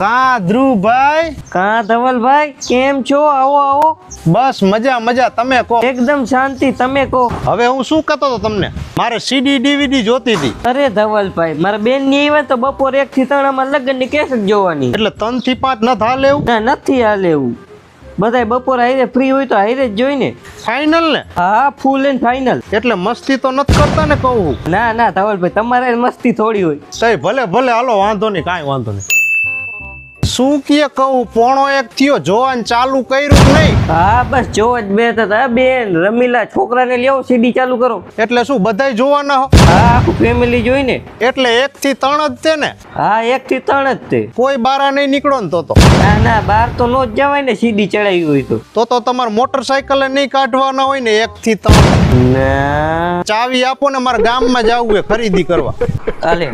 કા ધ્રુવભાઈ કા ધવલભાઈ કેમ છો? આવો આવો. બસ મજા મજા, તમે કહો. એકદમ શાંતિ, તમે કહો. હવે હું શું કહેતો હતો તમને, મારે સીડી ડીવીડી જોતી હતી. અરે ધવલભાઈ, મારા બેન ની આવ્યા તો બપોર 1 થી 3 અમારે લગ્ન ની કેસેટ જોવાની. એટલે 3 થી 5 ન થાલે એવું? ના, નથી હાલે એવું. બધાય બપોર હારે ફ્રી હોય તો હારે જ જોઈ ને. ફાઇનલ ને? હા, ફૂલ એન્ડ ફાઇનલ. એટલે મસ્તી તો નથી કરતા ને કહું? ના ના ધવલભાઈ, તમારે મસ્તી થોડી હોય. તઈ ભલે ભલે, હાલો, વાંધો નહીં, કાંઈ વાંધો નહીં. શું કે કહું, 1:30 થયો, જોવાનું ચાલુ કર્યું નહીં? હા, બસ જોવા જ બેઠા હતા. બેન રમીલા છોકરાને લેવો, સીડી ચાલુ કરો. એટલે શું બધાય જોવાના હો? હા, આખું ફેમિલી જોઈ ને. એટલે 1 થી 3 જ છે ને? હા, 1 થી 3 જ તે. કોઈ બારા નહીં નીકળો ને તો? ના ના, બહાર તો નો જ જવાય ને, સીડી ચડાવી હોય તો તમારે મોટરસાઇકલ નહીં કાઢવાના હોય ને 1 થી 3? ના, ચાવી આપો ને, મારા ગામમાં જવું છે ખરીદી કરવા. હાલે.